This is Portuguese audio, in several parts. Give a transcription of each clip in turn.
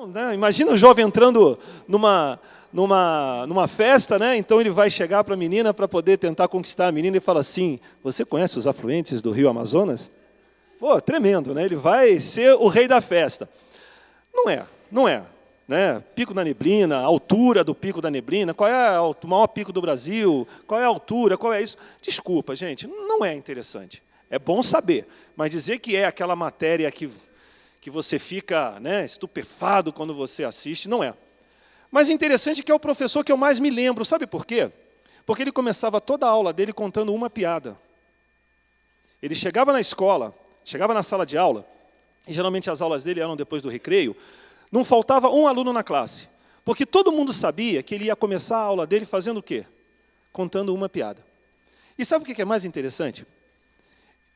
Então, né, imagina o jovem entrando numa festa, né? Então ele vai chegar para a menina para poder tentar conquistar a menina e fala assim: você conhece os afluentes do rio Amazonas? Pô, tremendo, né? Ele vai ser o rei da festa. Não é. Né? Pico da Neblina, a altura do Pico da Neblina, qual é o maior pico do Brasil, qual é a altura, qual é isso. Desculpa, gente, não é interessante. É bom saber, mas dizer que é aquela matéria que você fica, né, estupefado quando você assiste, não é. Mas interessante que é o professor que eu mais me lembro, sabe por quê? Porque ele começava toda a aula dele contando uma piada. Ele chegava na escola, chegava na sala de aula, e geralmente as aulas dele eram depois do recreio. Não faltava um aluno na classe, porque todo mundo sabia que ele ia começar a aula dele fazendo o quê? Contando uma piada. E sabe o que é mais interessante?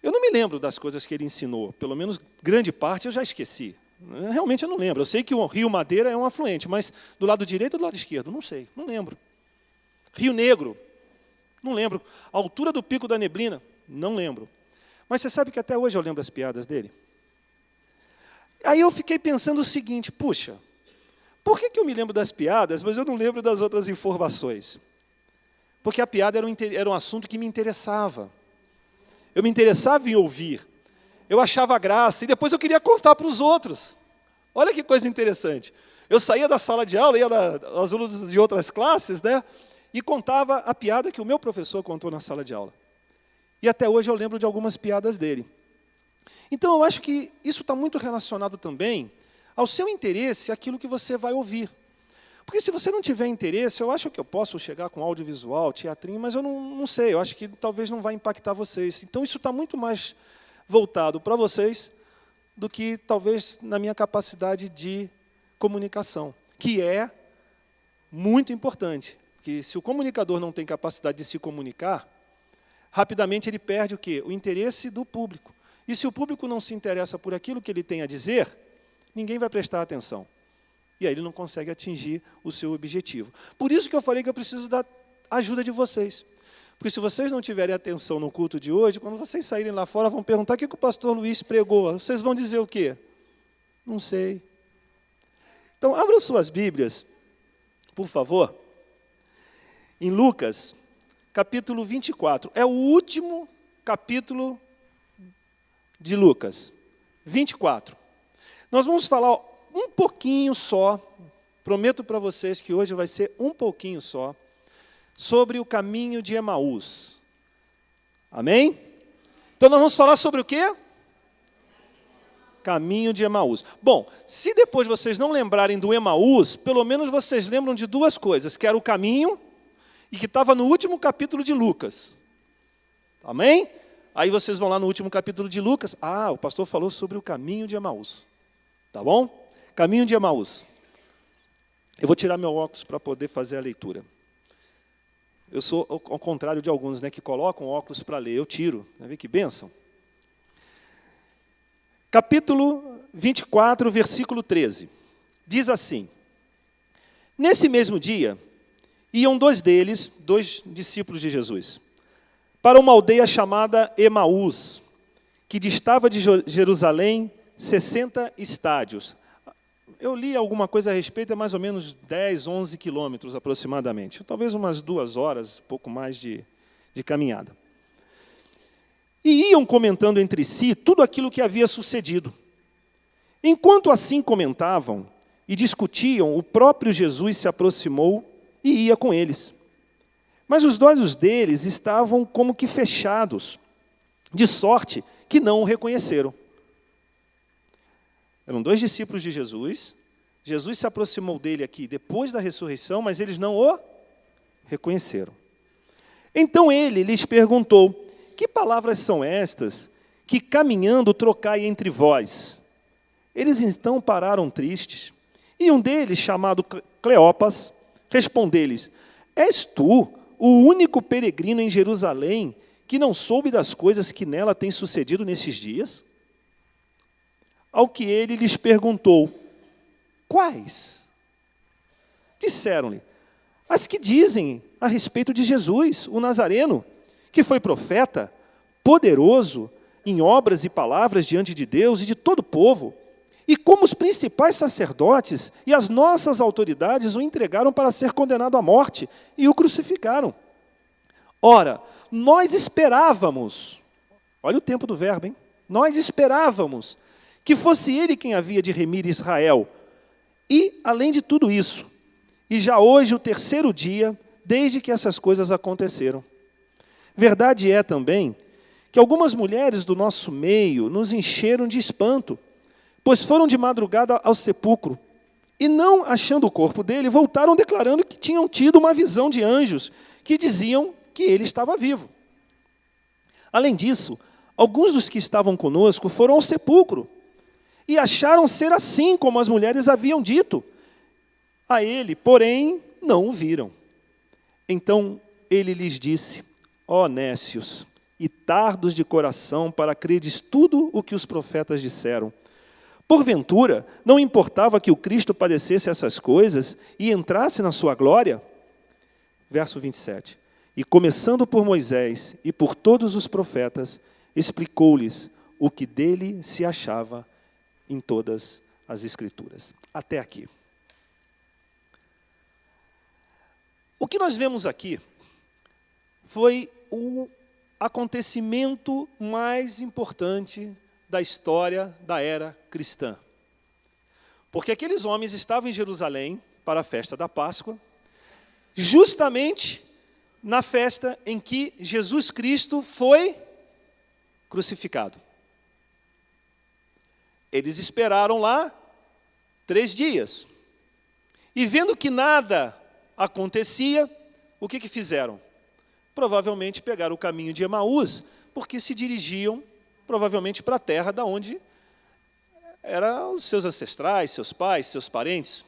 Eu não me lembro das coisas que ele ensinou, pelo menos grande parte eu já esqueci. Realmente eu não lembro. Eu sei que o Rio Madeira é um afluente, mas do lado direito ou do lado esquerdo? Não sei, não lembro. Rio Negro, não lembro. A altura do Pico da Neblina, não lembro. Mas você sabe que até hoje eu lembro as piadas dele? Aí eu fiquei pensando o seguinte: puxa, por que eu me lembro das piadas, mas eu não lembro das outras informações? Porque a piada era um assunto que me interessava. Eu me interessava em ouvir. Eu achava graça, e depois eu queria contar para os outros. Olha que coisa interessante. Eu saía da sala de aula, ia aos alunos de outras classes, né, e contava a piada que o meu professor contou na sala de aula. E até hoje eu lembro de algumas piadas dele. Então, eu acho que isso está muito relacionado também ao seu interesse, aquilo que você vai ouvir. Porque se você não tiver interesse, eu acho que eu posso chegar com audiovisual, teatrinho, mas eu não sei, eu acho que talvez não vai impactar vocês. Então, isso está muito mais voltado para vocês do que talvez na minha capacidade de comunicação, que é muito importante. Porque se o comunicador não tem capacidade de se comunicar, rapidamente ele perde o quê? O interesse do público. E se o público não se interessa por aquilo que ele tem a dizer, ninguém vai prestar atenção. E aí ele não consegue atingir o seu objetivo. Por isso que eu falei que eu preciso da ajuda de vocês. Porque se vocês não tiverem atenção no culto de hoje, quando vocês saírem lá fora, vão perguntar o que o pastor Luiz pregou. Vocês vão dizer o quê? Não sei. Então, abram suas Bíblias, por favor, em Lucas, capítulo 24. É o último capítulo de Lucas, 24. Nós vamos falar um pouquinho só, prometo para vocês que hoje vai ser um pouquinho só, sobre o caminho de Emaús. Amém? Então nós vamos falar sobre o quê? Caminho de Emaús. Bom, se depois vocês não lembrarem do Emaús, pelo menos vocês lembram de duas coisas, que era o caminho e que estava no último capítulo de Lucas. Amém? Aí vocês vão lá no último capítulo de Lucas. Ah, o pastor falou sobre o caminho de Emaús. Tá bom? Caminho de Emaús. Eu vou tirar meu óculos para poder fazer a leitura. Eu sou ao contrário de alguns, né, que colocam óculos para ler. Eu tiro. Vê que bênção? Capítulo 24, versículo 13. Diz assim: nesse mesmo dia, iam dois deles, dois discípulos de Jesus, para uma aldeia chamada Emaús, que distava de Jerusalém 60 estádios. Eu li alguma coisa a respeito, é mais ou menos 10, 11 quilômetros aproximadamente. Talvez umas 2 horas, pouco mais de caminhada. E iam comentando entre si tudo aquilo que havia sucedido. Enquanto assim comentavam e discutiam, o próprio Jesus se aproximou e ia com eles. Mas os olhos deles estavam como que fechados, de sorte que não o reconheceram. Eram dois discípulos de Jesus. Jesus se aproximou dele aqui depois da ressurreição, mas eles não o reconheceram. Então ele lhes perguntou: que palavras são estas que caminhando trocai entre vós? Eles então pararam tristes. E um deles, chamado Cleopas, respondeu-lhes: és tu o único peregrino em Jerusalém que não soube das coisas que nela têm sucedido nesses dias? Ao que ele lhes perguntou: quais? Disseram-lhe: as que dizem a respeito de Jesus, o Nazareno, que foi profeta, poderoso em obras e palavras diante de Deus e de todo o povo, e como os principais sacerdotes e as nossas autoridades o entregaram para ser condenado à morte e o crucificaram. Ora, nós esperávamos, olha o tempo do verbo, hein? Nós esperávamos que fosse ele quem havia de remir Israel. E, além de tudo isso, e já hoje o terceiro dia, desde que essas coisas aconteceram. Verdade é também que algumas mulheres do nosso meio nos encheram de espanto, pois foram de madrugada ao sepulcro, e não achando o corpo dele, voltaram declarando que tinham tido uma visão de anjos, que diziam que ele estava vivo. Além disso, alguns dos que estavam conosco foram ao sepulcro, e acharam ser assim como as mulheres haviam dito. A ele, porém, não o viram. Então ele lhes disse: ó nécios, e tardos de coração para credes tudo o que os profetas disseram. Porventura, não importava que o Cristo padecesse essas coisas e entrasse na sua glória? Verso 27. E começando por Moisés e por todos os profetas, explicou-lhes o que dele se achava em todas as Escrituras. Até aqui. O que nós vemos aqui foi o acontecimento mais importante da história da era cristã. Porque aqueles homens estavam em Jerusalém para a festa da Páscoa, justamente na festa em que Jesus Cristo foi crucificado. Eles esperaram lá 3 dias. E vendo que nada acontecia, o que fizeram? Provavelmente pegaram o caminho de Emaús, porque se dirigiam provavelmente para a terra da onde eram os seus ancestrais, seus pais, seus parentes.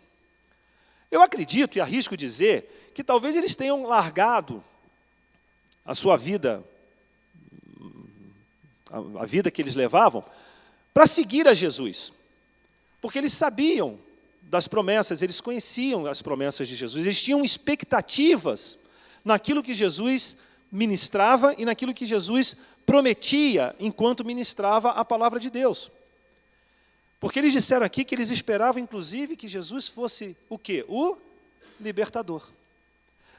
Eu acredito e arrisco dizer que talvez eles tenham largado a sua vida, a vida que eles levavam, para seguir a Jesus. Porque eles sabiam das promessas, eles conheciam as promessas de Jesus, eles tinham expectativas naquilo que Jesus ministrava e naquilo que Jesus prometia enquanto ministrava a palavra de Deus. Porque eles disseram aqui que eles esperavam, inclusive, que Jesus fosse o quê? O libertador.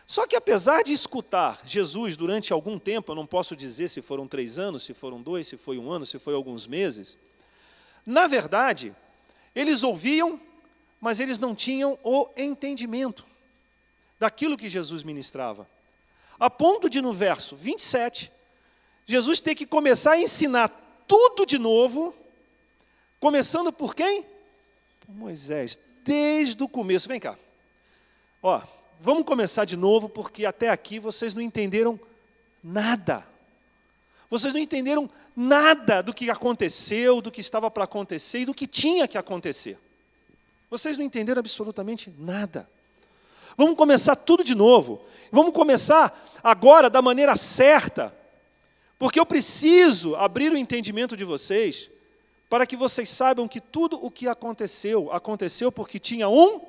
Só que apesar de escutar Jesus durante algum tempo, eu não posso dizer se foram 3 anos, se foram 2, se foi 1 ano, se foi alguns meses, na verdade, eles ouviam, mas eles não tinham o entendimento daquilo que Jesus ministrava. A ponto de, no verso 27, Jesus ter que começar a ensinar tudo de novo, começando por quem? Por Moisés, desde o começo. Vem cá. Ó, vamos começar de novo, porque até aqui vocês não entenderam nada. Vocês não entenderam nada do que aconteceu, do que estava para acontecer e do que tinha que acontecer. Vocês não entenderam absolutamente nada. Vamos começar tudo de novo. Vamos começar agora da maneira certa, porque eu preciso abrir o entendimento de vocês para que vocês saibam que tudo o que aconteceu, aconteceu porque tinha um...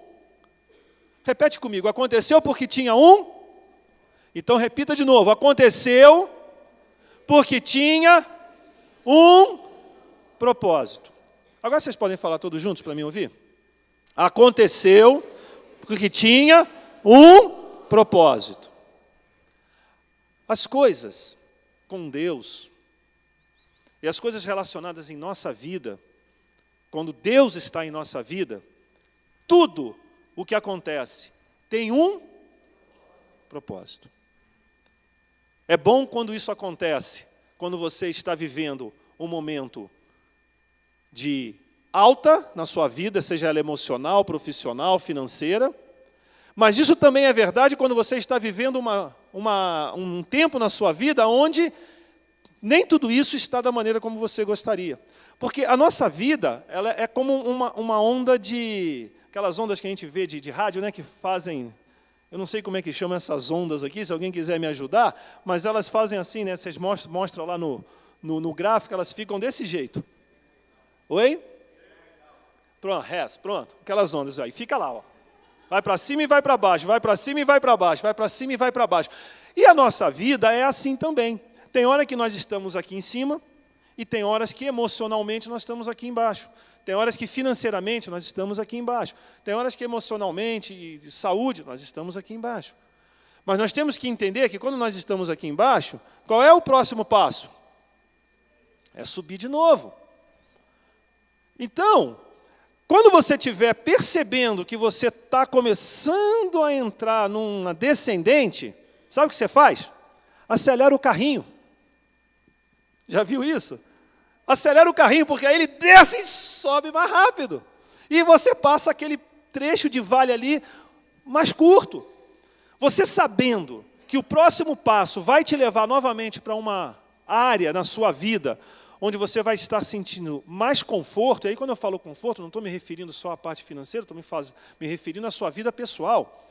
Repete comigo, aconteceu porque tinha um... Então repita de novo, aconteceu porque tinha um propósito. Agora vocês podem falar todos juntos para mim ouvir? Aconteceu porque tinha um propósito. As coisas com Deus e as coisas relacionadas em nossa vida, quando Deus está em nossa vida, tudo o que acontece tem um propósito. É bom quando isso acontece, quando você está vivendo um momento de alta na sua vida, seja ela emocional, profissional, financeira, mas isso também é verdade quando você está vivendo um tempo na sua vida onde nem tudo isso está da maneira como você gostaria. Porque a nossa vida, ela é como uma onda de... Aquelas ondas que a gente vê de rádio, né, que fazem... Eu não sei como é que chama essas ondas aqui, se alguém quiser me ajudar, mas elas fazem assim, né? Vocês mostram lá no gráfico, elas ficam desse jeito. Oi? Pronto, pronto. Aquelas ondas aí. Fica lá, ó. Vai para cima e vai para baixo, vai para cima e vai para baixo, vai para cima e vai para baixo. E a nossa vida é assim também. Tem hora que nós estamos aqui em cima E tem horas que emocionalmente nós estamos aqui embaixo. Tem horas que financeiramente nós estamos aqui embaixo. Tem horas que emocionalmente e de saúde nós estamos aqui embaixo. Mas nós temos que entender que quando nós estamos aqui embaixo, qual é o próximo passo? É subir de novo. Então, quando você estiver percebendo que você está começando a entrar numa descendente, sabe o que você faz? Acelera o carrinho. Já viu isso? Acelera o carrinho, porque aí ele desce e sobe mais rápido. E você passa aquele trecho de vale ali mais curto. Você sabendo que o próximo passo vai te levar novamente para uma área na sua vida onde você vai estar sentindo mais conforto, e aí quando eu falo conforto, não estou me referindo só à parte financeira, estou me referindo à sua vida pessoal.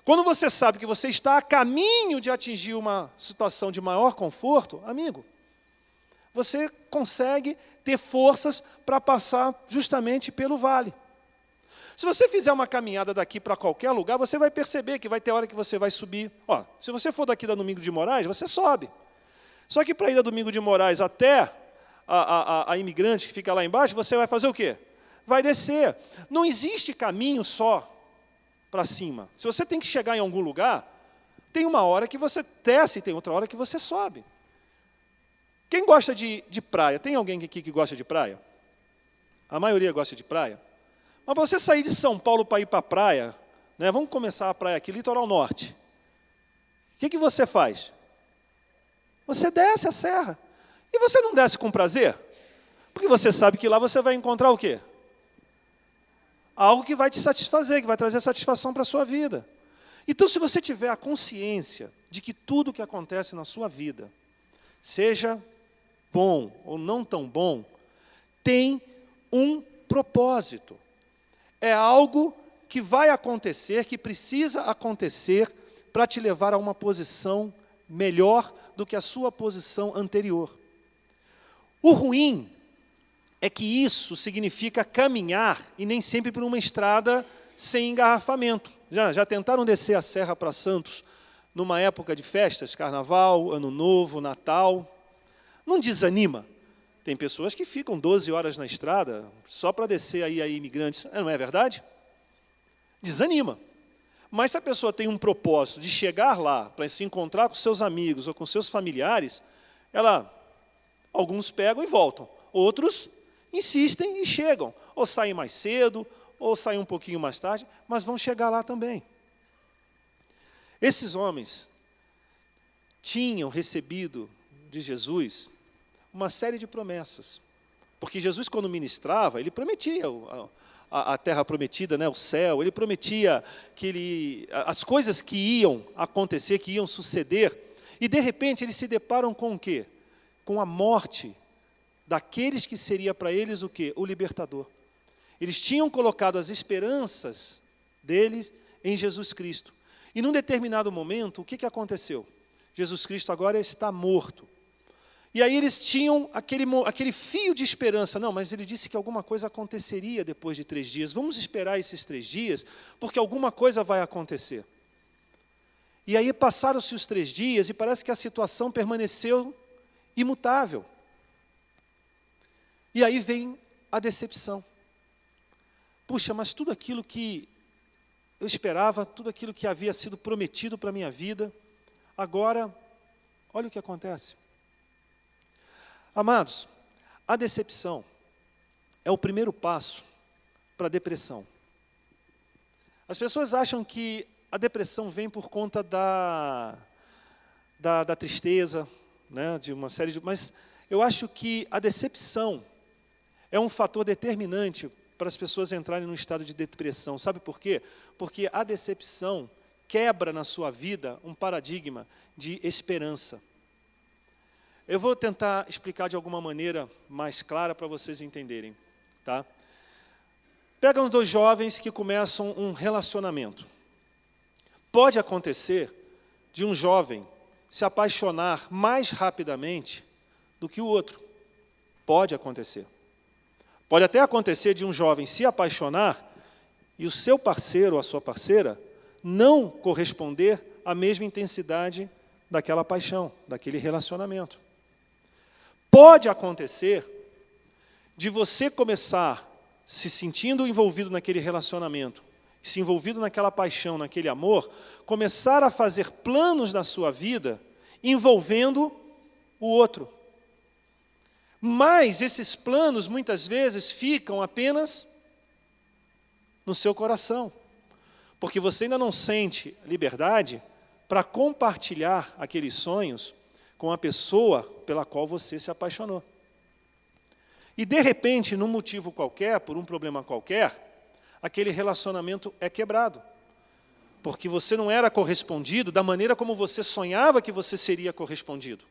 Quando você sabe que você está a caminho de atingir uma situação de maior conforto, amigo, você consegue ter forças para passar justamente pelo vale. Se você fizer uma caminhada daqui para qualquer lugar, você vai perceber que vai ter hora que você vai subir. Ó, se você for daqui da Domingos de Moraes, você sobe. Só que para ir da Domingos de Moraes até a Imigrante, que fica lá embaixo, você vai fazer o quê? Vai descer. Não existe caminho só para cima. Se você tem que chegar em algum lugar, tem uma hora que você desce e tem outra hora que você sobe. Quem gosta de praia? Tem alguém aqui que gosta de praia? A maioria gosta de praia. Mas para você sair de São Paulo para ir para a praia, né, vamos começar a praia aqui, litoral norte. O que você faz? Você desce a serra. E você não desce com prazer? Porque você sabe que lá você vai encontrar o quê? Algo que vai te satisfazer, que vai trazer satisfação para a sua vida. Então, se você tiver a consciência de que tudo que acontece na sua vida, seja bom ou não tão bom, tem um propósito. É algo que vai acontecer, que precisa acontecer para te levar a uma posição melhor do que a sua posição anterior. O ruim é que isso significa caminhar e nem sempre por uma estrada sem engarrafamento. Já tentaram descer a serra para Santos numa época de festas, Carnaval, Ano Novo, Natal? Não desanima. Tem pessoas que ficam 12 horas na estrada só para descer aí a Imigrantes. Não é verdade? Desanima. Mas se a pessoa tem um propósito de chegar lá para se encontrar com seus amigos ou com seus familiares, alguns pegam e voltam. Outros insistem e chegam. Ou saem mais cedo, ou saem um pouquinho mais tarde, mas vão chegar lá também. Esses homens tinham recebido de Jesus uma série de promessas. Porque Jesus, quando ministrava, ele prometia a terra prometida, né, o céu, ele prometia que as coisas que iam acontecer, que iam suceder, e de repente eles se deparam com o quê? Com a morte daqueles que seria para eles o quê? O libertador. Eles tinham colocado as esperanças deles em Jesus Cristo. E num determinado momento, o que aconteceu? Jesus Cristo agora está morto. E aí eles tinham aquele fio de esperança. Não, mas ele disse que alguma coisa aconteceria depois de 3 dias. Vamos esperar esses 3 dias, porque alguma coisa vai acontecer. E aí passaram-se os 3 dias e parece que a situação permaneceu imutável. E aí vem a decepção. Puxa, mas tudo aquilo que eu esperava, tudo aquilo que havia sido prometido para a minha vida, agora, olha o que acontece. Amados, a decepção é o primeiro passo para a depressão. As pessoas acham que a depressão vem por conta da tristeza, né, de uma série de... Mas eu acho que a decepção é um fator determinante para as pessoas entrarem num estado de depressão. Sabe por quê? Porque a decepção quebra na sua vida um paradigma de esperança. Eu vou tentar explicar de alguma maneira mais clara para vocês entenderem. Tá? Pegam 2 jovens que começam um relacionamento. Pode acontecer de um jovem se apaixonar mais rapidamente do que o outro. Pode acontecer. Pode até acontecer de um jovem se apaixonar e o seu parceiro ou a sua parceira não corresponder à mesma intensidade daquela paixão, daquele relacionamento. Pode acontecer de você começar se sentindo envolvido naquele relacionamento, se envolvido naquela paixão, naquele amor, começar a fazer planos na sua vida envolvendo o outro. Mas esses planos, muitas vezes, ficam apenas no seu coração, porque você ainda não sente liberdade para compartilhar aqueles sonhos com a pessoa pela qual você se apaixonou. E, de repente, num motivo qualquer, por um problema qualquer, aquele relacionamento é quebrado, porque você não era correspondido da maneira como você sonhava que você seria correspondido.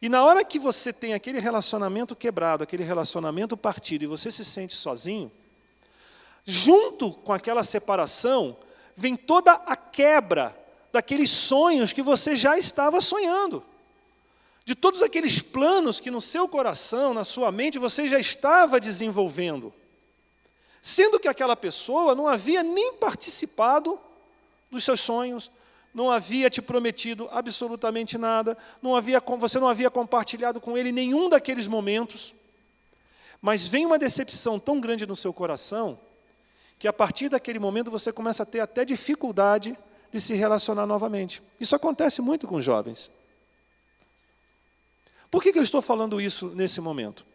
E na hora que você tem aquele relacionamento quebrado, aquele relacionamento partido, e você se sente sozinho, junto com aquela separação, vem toda a quebra daqueles sonhos que você já estava sonhando. De todos aqueles planos que no seu coração, na sua mente, você já estava desenvolvendo. Sendo que aquela pessoa não havia nem participado dos seus sonhos, não havia te prometido absolutamente nada, você não havia compartilhado com ele nenhum daqueles momentos. Mas vem uma decepção tão grande no seu coração, que a partir daquele momento você começa a ter até dificuldade de se relacionar novamente. Isso acontece muito com jovens. Por que eu estou falando isso nesse momento?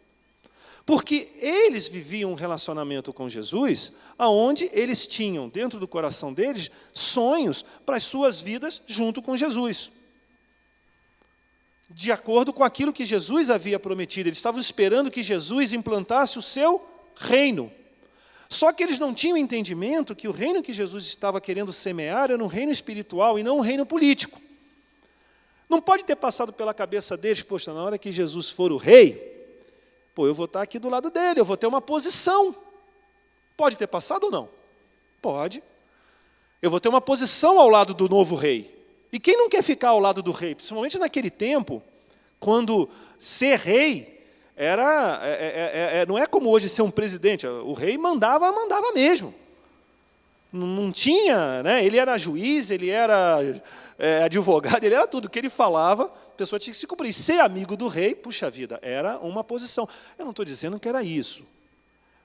Porque eles viviam um relacionamento com Jesus, onde eles tinham, dentro do coração deles, sonhos para as suas vidas junto com Jesus. De acordo com aquilo que Jesus havia prometido, eles estavam esperando que Jesus implantasse o seu reino. Só que eles não tinham entendimento que o reino que Jesus estava querendo semear era um reino espiritual e não um reino político. Não pode ter passado pela cabeça deles, poxa, na hora que Jesus for o rei, eu vou estar aqui do lado dele, eu vou ter uma posição. Pode ter passado ou não? Pode. Eu vou ter uma posição ao lado do novo rei. E quem não quer ficar ao lado do rei? Principalmente naquele tempo, quando ser rei não é como hoje ser um presidente. O rei mandava mesmo. Não tinha, né? Ele era juiz, ele era advogado, ele era tudo. O que ele falava, a pessoa tinha que se cumprir. Ser amigo do rei, puxa vida, era uma posição. Eu não estou dizendo que era isso,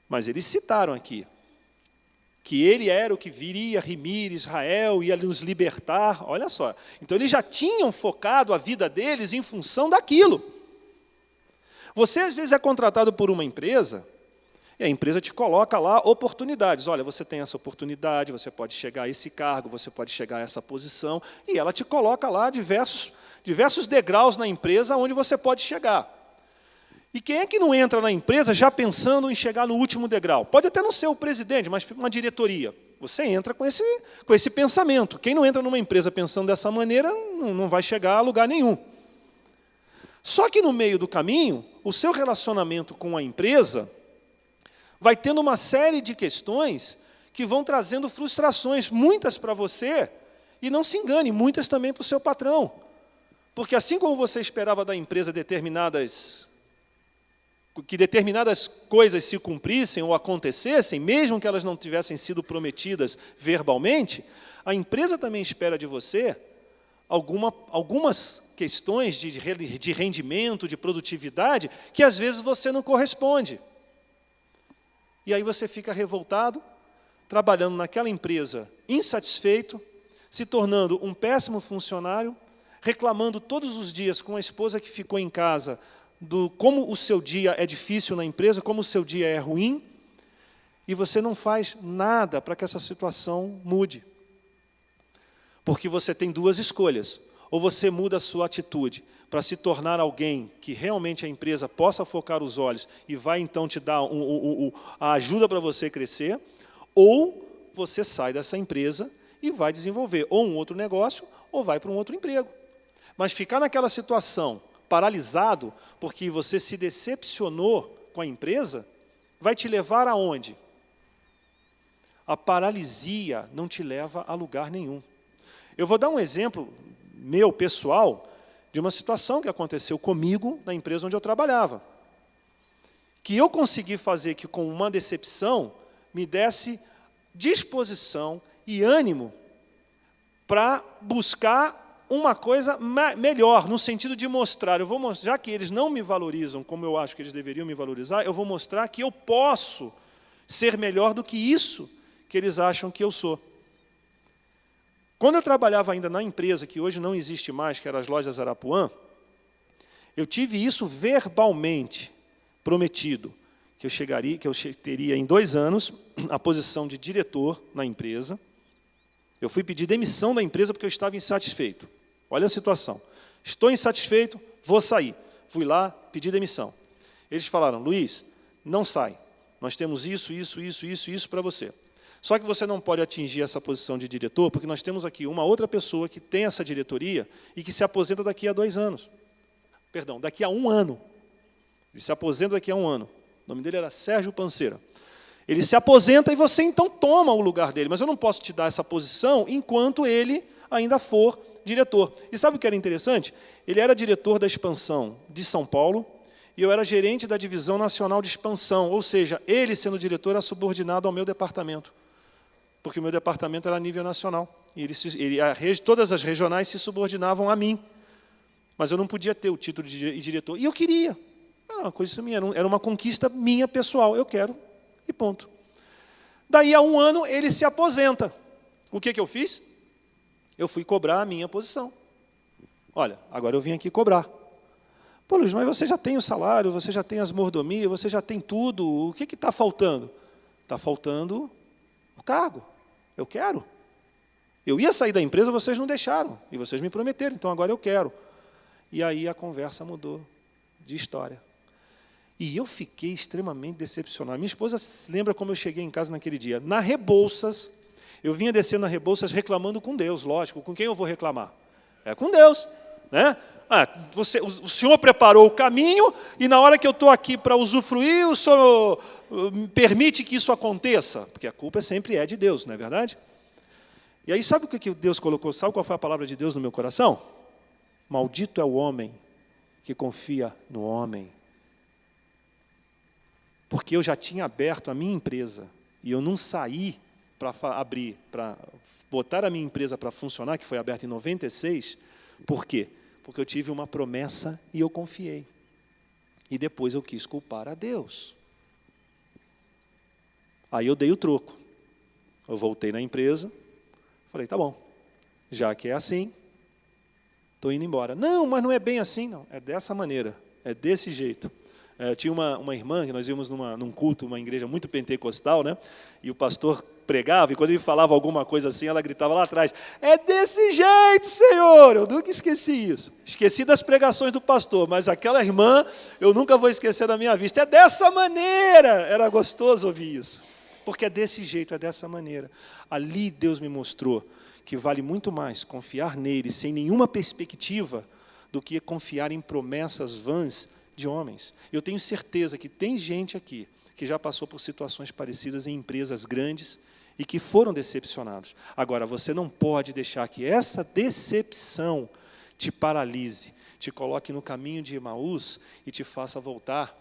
mas eles citaram aqui que ele era o que viria remir Israel, ia nos libertar. Olha só, então eles já tinham focado a vida deles em função daquilo. Você às vezes é contratado por uma empresa, e a empresa te coloca lá oportunidades. Olha, você tem essa oportunidade, você pode chegar a esse cargo, você pode chegar a essa posição, e ela te coloca lá diversos degraus na empresa onde você pode chegar. E quem é que não entra na empresa já pensando em chegar no último degrau? Pode até não ser o presidente, mas uma diretoria. Você entra com esse pensamento. Quem não entra numa empresa pensando dessa maneira, não vai chegar a lugar nenhum. Só que no meio do caminho, o seu relacionamento com a empresa vai tendo uma série de questões que vão trazendo frustrações, muitas para você, e não se engane, muitas também para o seu patrão. Porque assim como você esperava da empresa que determinadas coisas se cumprissem ou acontecessem, mesmo que elas não tivessem sido prometidas verbalmente, a empresa também espera de você algumas questões de rendimento, de produtividade, que às vezes você não corresponde. E aí você fica revoltado, trabalhando naquela empresa insatisfeito, se tornando um péssimo funcionário, reclamando todos os dias com a esposa que ficou em casa, como o seu dia é difícil na empresa, como o seu dia é ruim, e você não faz nada para que essa situação mude. Porque você tem duas escolhas. Ou você muda a sua atitude para se tornar alguém que realmente a empresa possa focar os olhos e vai então te dar a ajuda para você crescer, ou você sai dessa empresa e vai desenvolver ou um outro negócio ou vai para um outro emprego. Mas ficar naquela situação paralisado porque você se decepcionou com a empresa, vai te levar aonde? A paralisia não te leva a lugar nenhum. Eu vou dar um exemplo meu, pessoal, de uma situação que aconteceu comigo na empresa onde eu trabalhava. Que eu consegui fazer que, com uma decepção, me desse disposição e ânimo para buscar uma coisa melhor, no sentido de mostrar, já que eles não me valorizam como eu acho que eles deveriam me valorizar, eu vou mostrar que eu posso ser melhor do que isso que eles acham que eu sou. Quando eu trabalhava ainda na empresa, que hoje não existe mais, que era as lojas Arapuã, eu tive isso verbalmente prometido, que eu teria em 2 anos a posição de diretor na empresa. Eu fui pedir demissão da empresa porque eu estava insatisfeito. Olha a situação. Estou insatisfeito, vou sair. Fui lá, pedi demissão. Eles falaram, Luiz, não sai. Nós temos isso para você. Só que você não pode atingir essa posição de diretor, porque nós temos aqui uma outra pessoa que tem essa diretoria e que se aposenta daqui a 2 anos. Perdão, daqui a 1 ano. Ele se aposenta daqui a 1 ano. O nome dele era Sérgio Panceira. Ele se aposenta e você então toma o lugar dele. Mas eu não posso te dar essa posição enquanto ele ainda for diretor. E sabe o que era interessante? Ele era diretor da expansão de São Paulo e eu era gerente da divisão nacional de expansão. Ou seja, ele, sendo diretor, era subordinado ao meu departamento. Porque o meu departamento era a nível nacional. E todas as regionais se subordinavam a mim. Mas eu não podia ter o título de diretor. E eu queria. Era uma coisa minha, era uma conquista minha pessoal. Eu quero. E ponto. Daí a 1 ano ele se aposenta. O que eu fiz? Eu fui cobrar a minha posição. Olha, agora eu vim aqui cobrar. Pô, Luiz, mas você já tem o salário, você já tem as mordomias, você já tem tudo. O que está faltando? Está faltando o cargo. Eu quero. Eu ia sair da empresa, vocês não deixaram. E vocês me prometeram, então agora eu quero. E aí a conversa mudou de história. E eu fiquei extremamente decepcionado. Minha esposa se lembra como eu cheguei em casa naquele dia. Na Rebouças, eu vinha descendo na Rebouças reclamando com Deus, lógico. Com quem eu vou reclamar? É com Deus, né? O Senhor preparou o caminho e na hora que eu estou aqui para usufruir, o Senhor permite que isso aconteça. Porque a culpa sempre é de Deus, não é verdade? E aí sabe o que Deus colocou? Sabe qual foi a palavra de Deus no meu coração? Maldito é o homem que confia no homem. Porque eu já tinha aberto a minha empresa e eu não saí para abrir, para botar a minha empresa para funcionar, que foi aberta em 96. Por quê? Porque eu tive uma promessa e eu confiei. E depois eu quis culpar a Deus. Aí eu dei o troco. Eu voltei na empresa, falei, tá bom, já que é assim, estou indo embora. Não, mas não é bem assim, não. É dessa maneira, é desse jeito. Tinha uma irmã, que nós íamos num culto, uma igreja muito pentecostal, né? E o pastor pregava, e quando ele falava alguma coisa assim, ela gritava lá atrás, é desse jeito, Senhor! Eu nunca esqueci isso. Esqueci das pregações do pastor, mas aquela irmã, eu nunca vou esquecer da minha vista. É dessa maneira! Era gostoso ouvir isso. Porque é desse jeito, é dessa maneira. Ali Deus me mostrou que vale muito mais confiar nele, sem nenhuma perspectiva, do que confiar em promessas vãs de homens. Eu tenho certeza que tem gente aqui que já passou por situações parecidas em empresas grandes e que foram decepcionados. Agora, você não pode deixar que essa decepção te paralise, te coloque no caminho de Emaús e te faça voltar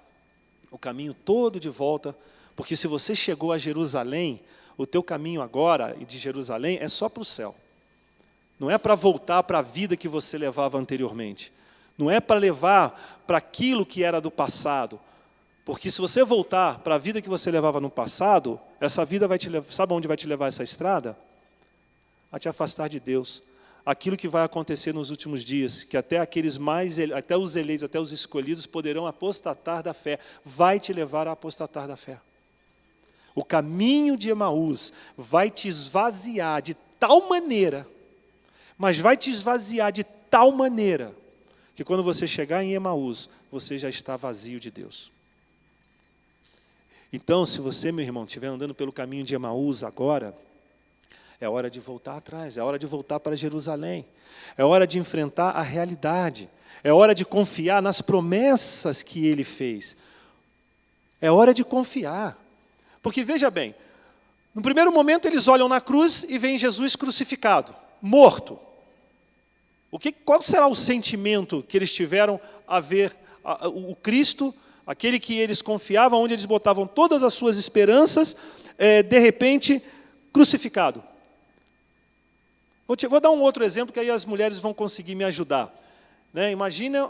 o caminho todo de volta, porque se você chegou a Jerusalém, o teu caminho agora de Jerusalém é só para o céu. Não é para voltar para a vida que você levava anteriormente. Não é para levar para aquilo que era do passado. Porque se você voltar para a vida que você levava no passado, essa vida vai te levar, sabe onde vai te levar essa estrada? A te afastar de Deus. Aquilo que vai acontecer nos últimos dias, que até os eleitos, até os escolhidos poderão apostatar da fé. Vai te levar a apostatar da fé. O caminho de Emaús vai te esvaziar de tal maneira, mas vai te esvaziar de tal maneira, que quando você chegar em Emaús, você já está vazio de Deus. Então, se você, meu irmão, estiver andando pelo caminho de Emaús agora, é hora de voltar atrás, é hora de voltar para Jerusalém, é hora de enfrentar a realidade, é hora de confiar nas promessas que Ele fez, é hora de confiar. Porque, veja bem, no primeiro momento eles olham na cruz e veem Jesus crucificado, morto. Qual será o sentimento que eles tiveram a ver o Cristo, aquele que eles confiavam, onde eles botavam todas as suas esperanças, de repente crucificado? Vou dar um outro exemplo, que aí as mulheres vão conseguir me ajudar. Né? Imagina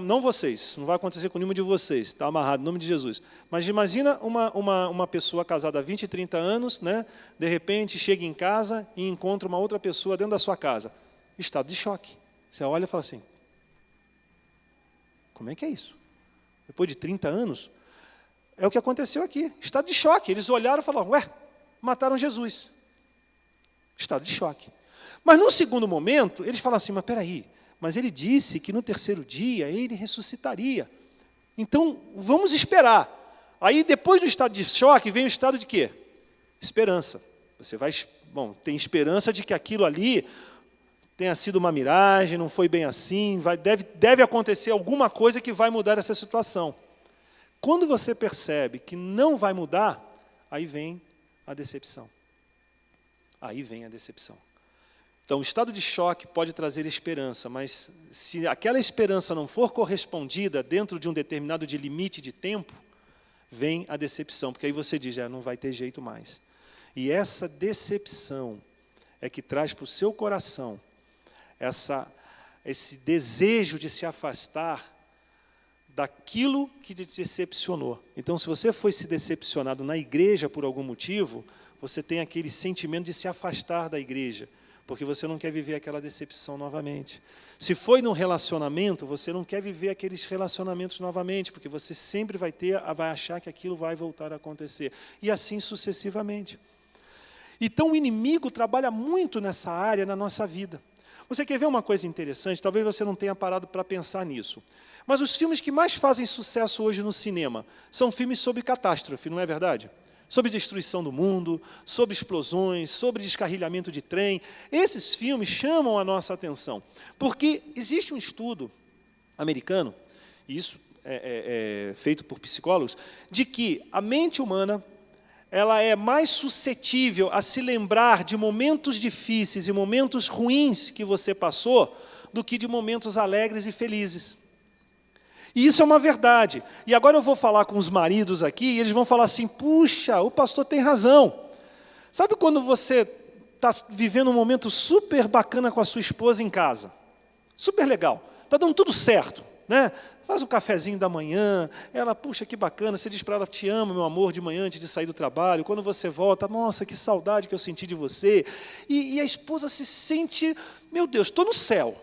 não vocês, não vai acontecer com nenhuma de vocês, está amarrado, em nome de Jesus. Mas imagina uma pessoa casada há 20, 30 anos, né? De repente chega em casa e encontra uma outra pessoa dentro da sua casa. Estado de choque. Você olha e fala assim, como é que é isso? Depois de 30 anos, é o que aconteceu aqui, estado de choque. Eles olharam e falaram, ué, mataram Jesus. Estado de choque. Mas num segundo momento, eles falam assim, mas peraí, mas ele disse que no terceiro dia ele ressuscitaria. Então, vamos esperar. Aí, depois do estado de choque, vem o estado de quê? Esperança. Você tem esperança de que aquilo ali tenha sido uma miragem, não foi bem assim, deve acontecer alguma coisa que vai mudar essa situação. Quando você percebe que não vai mudar, aí vem a decepção. Aí vem a decepção. Então, o estado de choque pode trazer esperança, mas se aquela esperança não for correspondida dentro de um determinado limite de tempo, vem a decepção, porque aí você diz, não vai ter jeito mais. E essa decepção é que traz para o seu coração esse desejo de se afastar daquilo que te decepcionou. Então, se você foi se decepcionado na igreja por algum motivo, você tem aquele sentimento de se afastar da igreja, porque você não quer viver aquela decepção novamente. Se foi num relacionamento, você não quer viver aqueles relacionamentos novamente, porque você sempre vai achar que aquilo vai voltar a acontecer. E assim sucessivamente. Então o inimigo trabalha muito nessa área na nossa vida. Você quer ver uma coisa interessante? Talvez você não tenha parado para pensar nisso. Mas os filmes que mais fazem sucesso hoje no cinema são filmes sobre catástrofe, não é verdade? Sobre destruição do mundo, sobre explosões, sobre descarrilhamento de trem. Esses filmes chamam a nossa atenção, porque existe um estudo americano, e isso é feito por psicólogos, de que a mente humana ela é mais suscetível a se lembrar de momentos difíceis e momentos ruins que você passou do que de momentos alegres e felizes. E isso é uma verdade. E agora eu vou falar com os maridos aqui, e eles vão falar assim, puxa, o pastor tem razão. Sabe quando você está vivendo um momento super bacana com a sua esposa em casa? Super legal. Está dando tudo certo, né? Faz um cafezinho da manhã, ela, puxa, que bacana, você diz para ela, te amo, meu amor, de manhã, antes de sair do trabalho. Quando você volta, nossa, que saudade que eu senti de você. E a esposa se sente, meu Deus, estou no céu.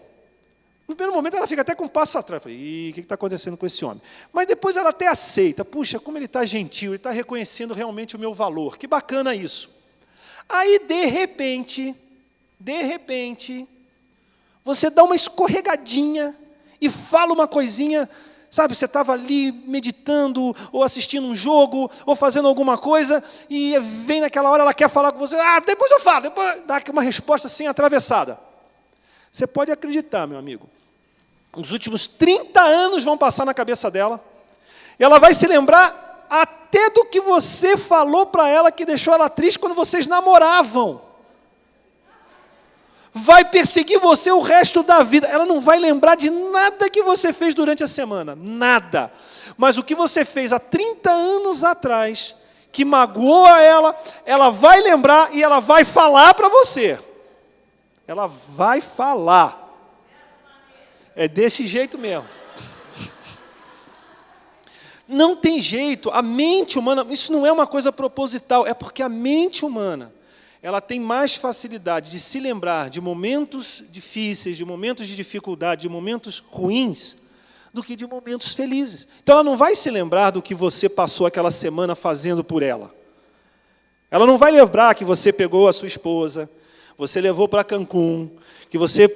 No primeiro momento ela fica até com um passo atrás. Eu falei, o que está acontecendo com esse homem? Mas depois ela até aceita. Puxa, como ele está gentil, ele está reconhecendo realmente o meu valor. Que bacana isso. Aí, de repente, você dá uma escorregadinha e fala uma coisinha, sabe, você estava ali meditando, ou assistindo um jogo, ou fazendo alguma coisa, e vem naquela hora, ela quer falar com você, depois eu falo, depois dá uma resposta assim, atravessada. Você pode acreditar, meu amigo, os últimos 30 anos vão passar na cabeça dela, e ela vai se lembrar até do que você falou para ela que deixou ela triste quando vocês namoravam. Vai perseguir você o resto da vida. Ela não vai lembrar de nada que você fez durante a semana, nada. Mas o que você fez há 30 anos atrás, que magoou ela vai lembrar e ela vai falar para você. Ela vai falar. É desse jeito mesmo. Não tem jeito. A mente humana, isso não é uma coisa proposital, é porque a mente humana, ela tem mais facilidade de se lembrar de momentos difíceis, de momentos de dificuldade, de momentos ruins, do que de momentos felizes. Então ela não vai se lembrar do que você passou aquela semana fazendo por ela. Ela não vai lembrar que você pegou a sua esposa, você levou para Cancún, que você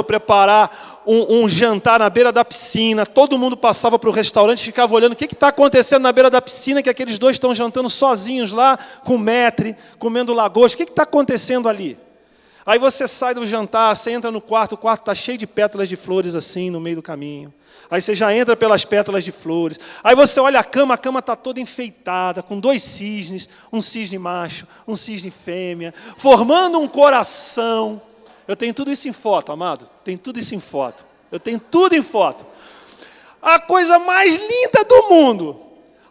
preparar um jantar na beira da piscina, todo mundo passava para o restaurante e ficava olhando o que está acontecendo na beira da piscina, que aqueles dois estão jantando sozinhos lá, com metre, comendo lagosta, o que está acontecendo ali? Aí você sai do jantar, você entra no quarto, o quarto está cheio de pétalas de flores assim, no meio do caminho. Aí você já entra pelas pétalas de flores. Aí você olha a cama está toda enfeitada, com 2 cisnes, um cisne macho, um cisne fêmea, formando um coração. Eu tenho tudo isso em foto, amado. Tenho tudo isso em foto. Eu tenho tudo em foto. A coisa mais linda do mundo.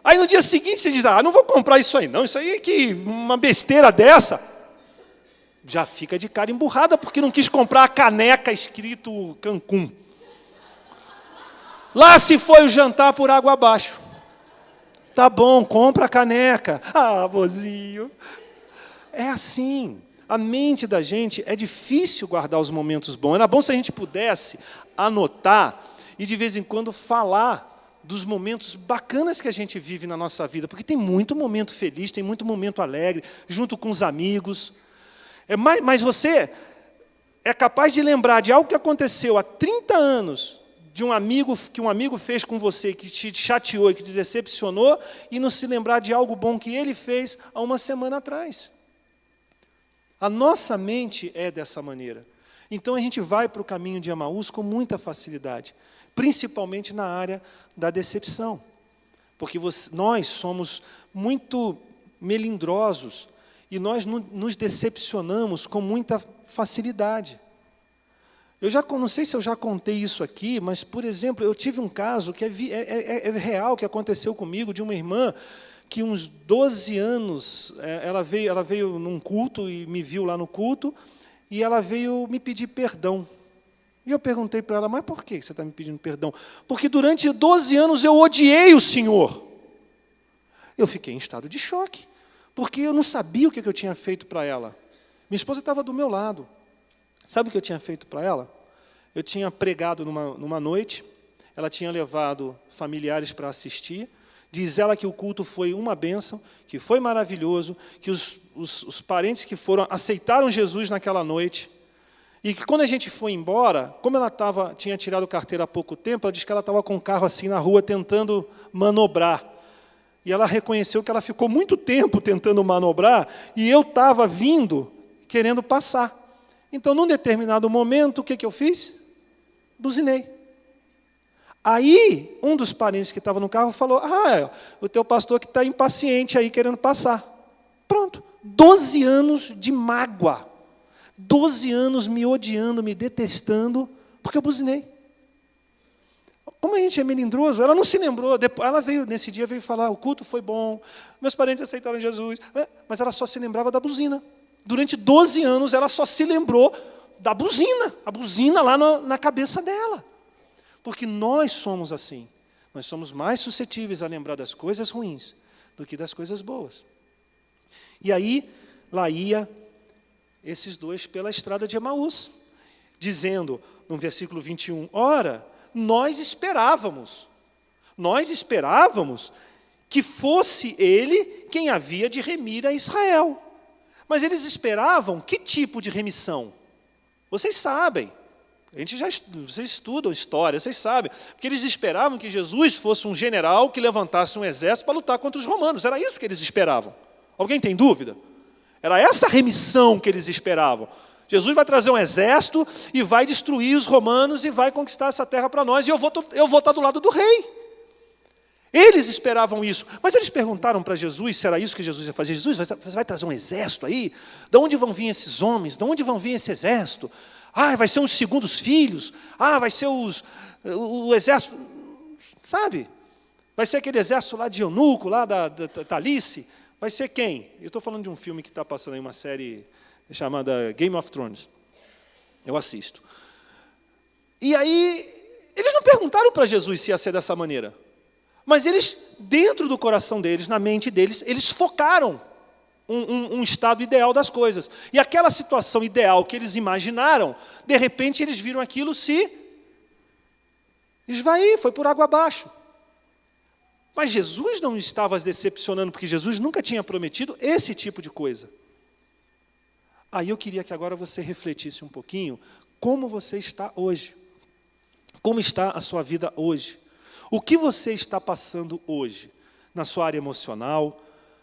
Aí no dia seguinte você diz, não vou comprar isso aí não. Isso aí é que uma besteira dessa. já fica de cara emburrada porque não quis comprar a caneca escrito Cancún. Lá se foi o jantar por água abaixo. Tá bom, compra a caneca. Ah, mozinho. É assim. A mente da gente é difícil guardar os momentos bons. Era bom se a gente pudesse anotar e de vez em quando falar dos momentos bacanas que a gente vive na nossa vida. Porque tem muito momento feliz, tem muito momento alegre, junto com os amigos. Mas você é capaz de lembrar de algo que aconteceu há 30 anos, de um amigo que um amigo fez com você, que te chateou e que te decepcionou, e não se lembrar de algo bom que ele fez há uma semana atrás. A nossa mente é dessa maneira. Então a gente vai para o caminho de Emaús com muita facilidade, principalmente na área da decepção. Porque nós somos muito melindrosos e nós nos decepcionamos com muita facilidade. Eu não sei se eu já contei isso aqui, mas, por exemplo, eu tive um caso que é real, que aconteceu comigo, de uma irmã que uns 12 anos, ela veio num culto e me viu lá no culto, e ela veio me pedir perdão. E eu perguntei para ela, mas por que você está me pedindo perdão? Porque durante 12 anos eu odiei o Senhor. Eu fiquei em estado de choque, porque eu não sabia o que eu tinha feito para ela. Minha esposa estava do meu lado. Sabe o que eu tinha feito para ela? Eu tinha pregado numa noite, ela tinha levado familiares para assistir, diz ela que o culto foi uma bênção, que foi maravilhoso, que os parentes que foram aceitaram Jesus naquela noite, e que quando a gente foi embora, como ela tinha tirado carteira há pouco tempo, ela disse que ela estava com o carro assim na rua tentando manobrar. E ela reconheceu que ela ficou muito tempo tentando manobrar, e eu estava vindo, querendo passar. Então, num determinado momento, o que eu fiz? Buzinei. Aí, um dos parentes que estava no carro falou, o teu pastor que está impaciente aí, querendo passar. Pronto. 12 anos de mágoa. 12 anos me odiando, me detestando, porque eu buzinei. Como a gente é melindroso, ela não se lembrou. Ela nesse dia veio falar, o culto foi bom, meus parentes aceitaram Jesus, mas ela só se lembrava da buzina. Durante 12 anos, ela só se lembrou da buzina, a buzina lá na cabeça dela. Porque nós somos assim. Nós somos mais suscetíveis a lembrar das coisas ruins do que das coisas boas. E aí, lá ia esses dois pela estrada de Emaús, dizendo, no versículo 21, ora, nós esperávamos que fosse ele quem havia de remir a Israel. Mas eles esperavam que tipo de remissão? Vocês sabem. Vocês estudam história, vocês sabem. Porque eles esperavam que Jesus fosse um general que levantasse um exército para lutar contra os romanos. Era isso que eles esperavam. Alguém tem dúvida? Era essa remissão que eles esperavam. Jesus vai trazer um exército e vai destruir os romanos e vai conquistar essa terra para nós. E eu vou estar do lado do rei. Eles esperavam isso, mas eles perguntaram para Jesus se era isso que Jesus ia fazer. Jesus, você vai trazer um exército aí? De onde vão vir esses homens? De onde vão vir esse exército? Vai ser os segundos filhos? Vai ser o exército, sabe? Vai ser aquele exército lá de eunuco, lá da Talice? Vai ser quem? Eu estou falando de um filme que está passando aí, uma série chamada Game of Thrones. Eu assisto. E aí, eles não perguntaram para Jesus se ia ser dessa maneira. Mas eles, dentro do coração deles, na mente deles, eles focaram um estado ideal das coisas. E aquela situação ideal que eles imaginaram, de repente eles viram aquilo se esvair, foi por água abaixo. Mas Jesus não estava decepcionando, porque Jesus nunca tinha prometido esse tipo de coisa. Aí eu queria que agora você refletisse um pouquinho como você está hoje. Como está a sua vida hoje. O que você está passando hoje, na sua área emocional,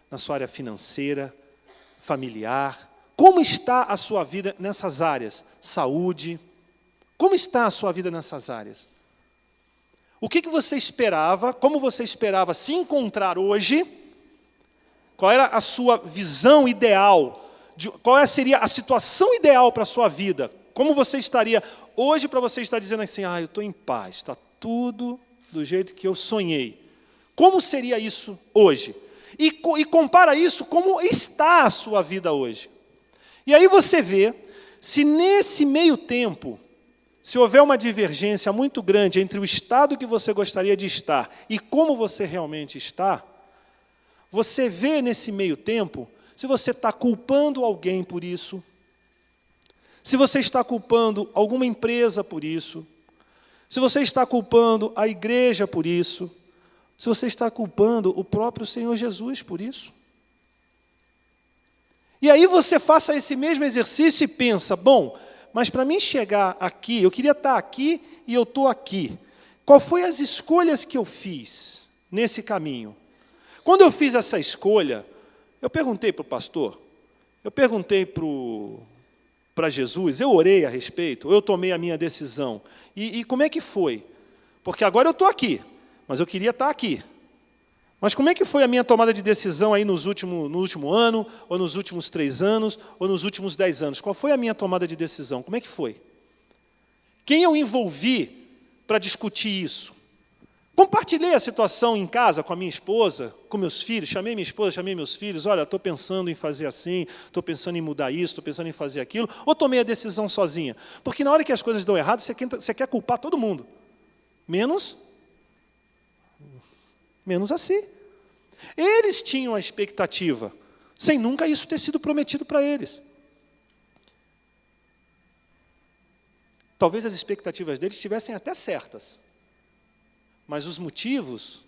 na sua área financeira, familiar? Como está a sua vida nessas áreas? Saúde? Como está a sua vida nessas áreas? O que você esperava, como você esperava se encontrar hoje? Qual era a sua visão ideal? Qual seria a situação ideal para a sua vida? Como você estaria hoje para você estar dizendo assim, eu estou em paz, está tudo do jeito que eu sonhei. Como seria isso hoje? E compara isso como está a sua vida hoje. E aí você vê, se nesse meio tempo, se houver uma divergência muito grande entre o estado que você gostaria de estar e como você realmente está, você vê nesse meio tempo se você está culpando alguém por isso, se você está culpando alguma empresa por isso, se você está culpando a igreja por isso, se você está culpando o próprio Senhor Jesus por isso. E aí você faça esse mesmo exercício e pensa, bom, mas para mim chegar aqui, eu queria estar aqui e eu estou aqui. Qual foi as escolhas que eu fiz nesse caminho? Quando eu fiz essa escolha, eu perguntei para o pastor, eu perguntei para Jesus, eu orei a respeito, eu tomei a minha decisão. E como é que foi? Porque agora eu estou aqui, mas eu queria estar aqui. Mas como é que foi a minha tomada de decisão aí no último ano, ou nos últimos 3 anos, ou nos últimos 10 anos? Qual foi a minha tomada de decisão? Como é que foi? Quem eu envolvi para discutir isso? Compartilhei a situação em casa com a minha esposa, com meus filhos, chamei minha esposa, chamei meus filhos, olha, estou pensando em fazer assim, estou pensando em mudar isso, estou pensando em fazer aquilo, ou tomei a decisão sozinha? Porque na hora que as coisas dão errado, você quer culpar todo mundo, menos a si. Eles tinham a expectativa, sem nunca isso ter sido prometido para eles. Talvez as expectativas deles estivessem até certas, mas os motivos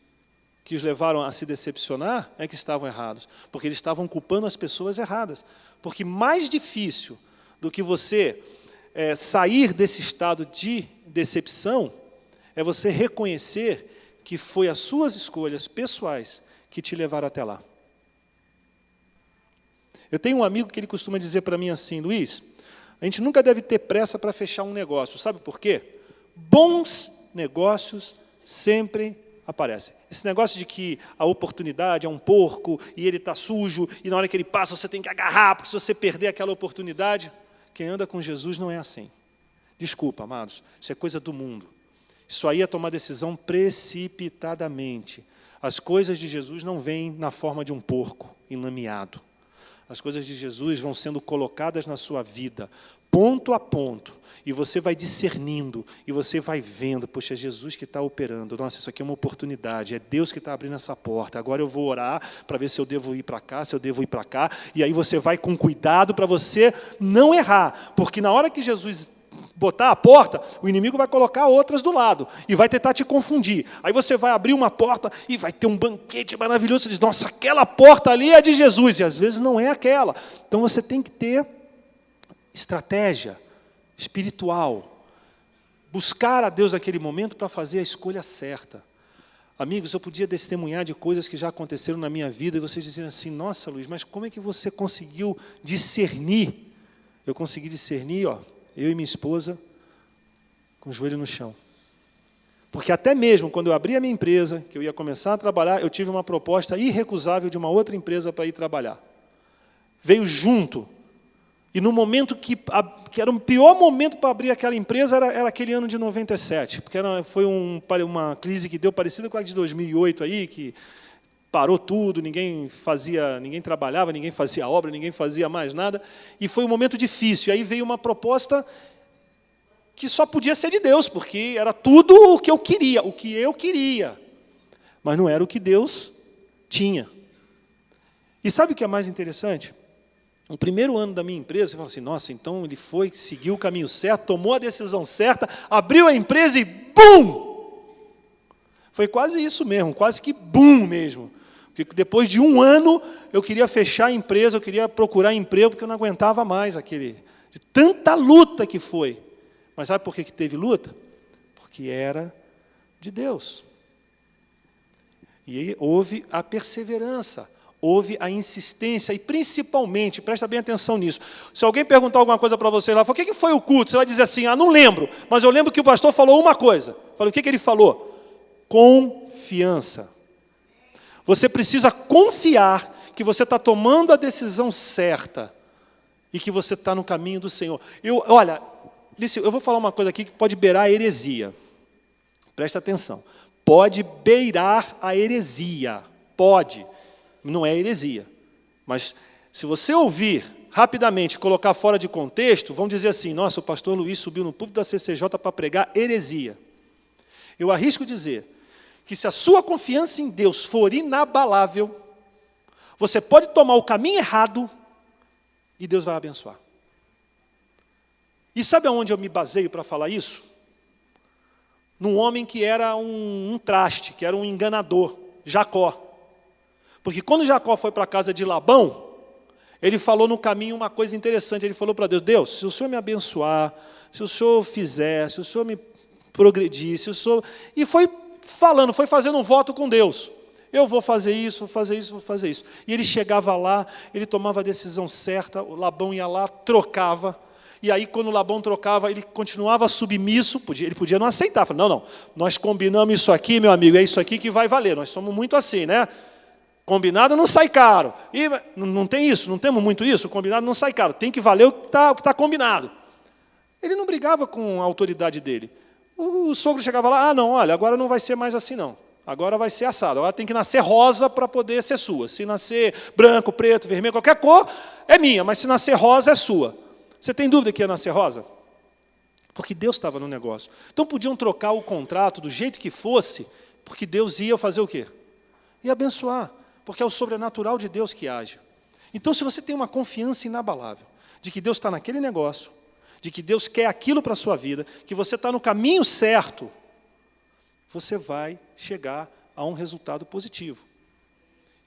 que os levaram a se decepcionar é que estavam errados, porque eles estavam culpando as pessoas erradas. Porque mais difícil do que você sair desse estado de decepção é você reconhecer que foi as suas escolhas pessoais que te levaram até lá. Eu tenho um amigo que ele costuma dizer para mim assim, Luiz, a gente nunca deve ter pressa para fechar um negócio. Sabe por quê? Bons negócios sempre aparecem. Esse negócio de que a oportunidade é um porco e ele está sujo e na hora que ele passa você tem que agarrar, porque se você perder aquela oportunidade, quem anda com Jesus não é assim. Desculpa, amados, isso é coisa do mundo. Isso aí é tomar decisão precipitadamente. As coisas de Jesus não vêm na forma de um porco enlameado. As coisas de Jesus vão sendo colocadas na sua vida, ponto a ponto, e você vai discernindo, e você vai vendo, poxa, é Jesus que está operando, nossa, isso aqui é uma oportunidade, é Deus que está abrindo essa porta, agora eu vou orar para ver se eu devo ir para cá, se eu devo ir para cá, e aí você vai com cuidado para você não errar, porque na hora que Jesus botar a porta, o inimigo vai colocar outras do lado e vai tentar te confundir. Aí você vai abrir uma porta e vai ter um banquete maravilhoso. Você diz, nossa, aquela porta ali é de Jesus. E às vezes não é aquela. Então você tem que ter estratégia espiritual. Buscar a Deus naquele momento para fazer a escolha certa. Amigos, eu podia testemunhar de coisas que já aconteceram na minha vida e vocês diziam assim, nossa, Luiz, mas como é que você conseguiu discernir? Eu consegui discernir, eu e minha esposa, com o joelho no chão. Porque até mesmo quando eu abri a minha empresa, que eu ia começar a trabalhar, eu tive uma proposta irrecusável de uma outra empresa para ir trabalhar. Veio junto. E no momento que era o pior momento para abrir aquela empresa, era aquele ano de 97. Porque foi uma crise que deu parecida com a de 2008, aí, que parou tudo, ninguém trabalhava, ninguém fazia obra, ninguém fazia mais nada. E foi um momento difícil. E aí veio uma proposta que só podia ser de Deus, porque era tudo o que eu queria. Mas não era o que Deus tinha. E sabe o que é mais interessante? No primeiro ano da minha empresa, você fala assim, nossa, então ele seguiu o caminho certo, tomou a decisão certa, abriu a empresa e BUM! Foi quase isso mesmo, quase que BUM mesmo. Porque depois de 1 ano, eu queria fechar a empresa, eu queria procurar emprego, porque eu não aguentava mais de tanta luta que foi. Mas sabe por que teve luta? Porque era de Deus. E aí houve a perseverança, houve a insistência, e principalmente, presta bem atenção nisso, se alguém perguntar alguma coisa para você lá, o que foi o culto? Você vai dizer assim, não lembro, mas eu lembro que o pastor falou uma coisa. Falei, o que ele falou? Confiança. Você precisa confiar que você está tomando a decisão certa e que você está no caminho do Senhor. Olha, eu vou falar uma coisa aqui que pode beirar a heresia. Presta atenção. Pode beirar a heresia. Pode. Não é heresia. Mas se você ouvir rapidamente colocar fora de contexto, vão dizer assim, nossa, o pastor Luiz subiu no púlpito da CCJ para pregar heresia. Eu arrisco dizer que se a sua confiança em Deus for inabalável, você pode tomar o caminho errado e Deus vai abençoar. E sabe aonde eu me baseio para falar isso? Num homem que era um traste, que era um enganador, Jacó. Porque quando Jacó foi para a casa de Labão, ele falou no caminho uma coisa interessante. Ele falou para Deus, Deus, se o Senhor me abençoar, se o Senhor fizer, se o Senhor me progredir, se o Senhor... E foi falando, foi fazendo um voto com Deus. Eu vou fazer isso, vou fazer isso, vou fazer isso. E ele chegava lá, ele tomava a decisão certa, o Labão ia lá, trocava. E aí, quando o Labão trocava, ele continuava submisso, ele podia não aceitar. Falava, não, nós combinamos isso aqui, meu amigo, é isso aqui que vai valer. Nós somos muito assim, né? Combinado não sai caro. E não tem isso, não temos muito isso, o combinado não sai caro. Tem que valer o que está combinado. Ele não brigava com a autoridade dele. O sogro chegava lá, não, olha, agora não vai ser mais assim não. Agora vai ser assado, agora tem que nascer rosa para poder ser sua. Se nascer branco, preto, vermelho, qualquer cor, é minha, mas se nascer rosa, é sua. Você tem dúvida que ia nascer rosa? Porque Deus estava no negócio. Então podiam trocar o contrato do jeito que fosse, porque Deus ia fazer o quê? Ia abençoar, porque é o sobrenatural de Deus que age. Então se você tem uma confiança inabalável de que Deus está naquele negócio, de que Deus quer aquilo para a sua vida, que você está no caminho certo, você vai chegar a um resultado positivo.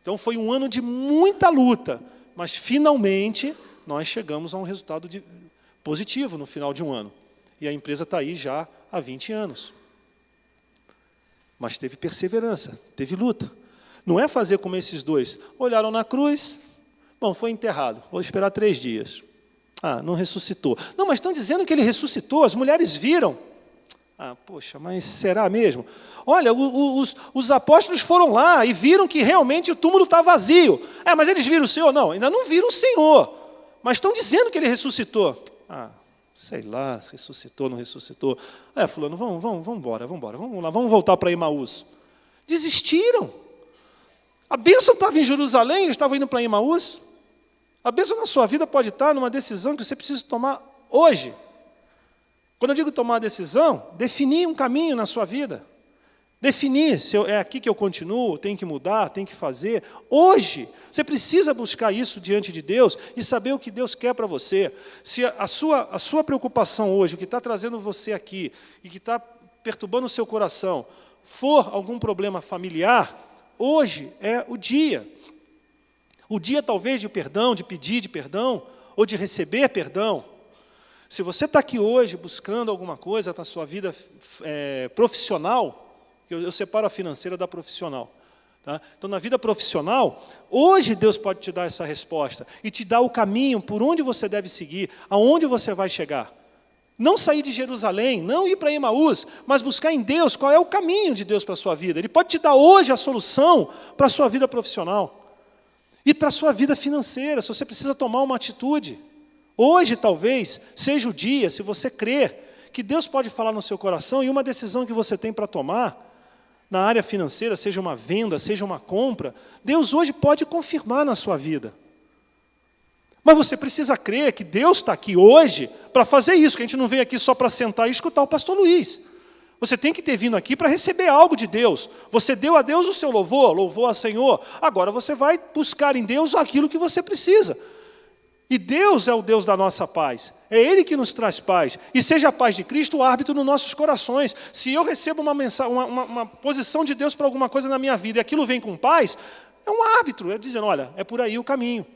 Então foi um ano de muita luta, mas finalmente nós chegamos a um resultado positivo no final de um ano. E a empresa está aí já há 20 anos. Mas teve perseverança, teve luta. Não é fazer como esses dois. Olharam na cruz, bom, foi enterrado, vou esperar 3 dias. Ah, não ressuscitou. Não, mas estão dizendo que ele ressuscitou, as mulheres viram. Ah, poxa, mas será mesmo? Olha, os apóstolos foram lá e viram que realmente o túmulo está vazio. É, mas eles viram o Senhor? Não, ainda não viram o Senhor. Mas estão dizendo que ele ressuscitou. Ah, sei lá, ressuscitou, não ressuscitou. É, fulano, vamos embora, vamos lá, vamos voltar para Emaús. Desistiram. A bênção estava em Jerusalém, eles estavam indo para Emaús. A bênção na sua vida pode estar numa decisão que você precisa tomar hoje. Quando eu digo tomar a decisão, definir um caminho na sua vida. Definir se é aqui que eu continuo, tenho que mudar, tenho que fazer. Hoje, você precisa buscar isso diante de Deus e saber o que Deus quer para você. Se a sua preocupação hoje, o que está trazendo você aqui e que está perturbando o seu coração, for algum problema familiar, hoje é o dia. O dia talvez de perdão, de pedir de perdão, ou de receber perdão. Se você está aqui hoje buscando alguma coisa para a sua vida profissional, eu separo a financeira da profissional. Tá? Então, na vida profissional, hoje Deus pode te dar essa resposta e te dar o caminho por onde você deve seguir, aonde você vai chegar. Não sair de Jerusalém, não ir para Emaús, mas buscar em Deus qual é o caminho de Deus para a sua vida. Ele pode te dar hoje a solução para a sua vida profissional e para a sua vida financeira, se você precisa tomar uma atitude. Hoje, talvez, seja o dia, se você crer, que Deus pode falar no seu coração e uma decisão que você tem para tomar, na área financeira, seja uma venda, seja uma compra, Deus hoje pode confirmar na sua vida. Mas você precisa crer que Deus está aqui hoje para fazer isso, que a gente não veio aqui só para sentar e escutar o pastor Luiz. Você tem que ter vindo aqui para receber algo de Deus. Você deu a Deus o seu louvor, louvou ao Senhor. Agora você vai buscar em Deus aquilo que você precisa. E Deus é o Deus da nossa paz. É Ele que nos traz paz. E seja a paz de Cristo o árbitro nos nossos corações. Se eu recebo uma posição de Deus para alguma coisa na minha vida e aquilo vem com paz, é um árbitro. É dizendo, olha, é por aí o caminho.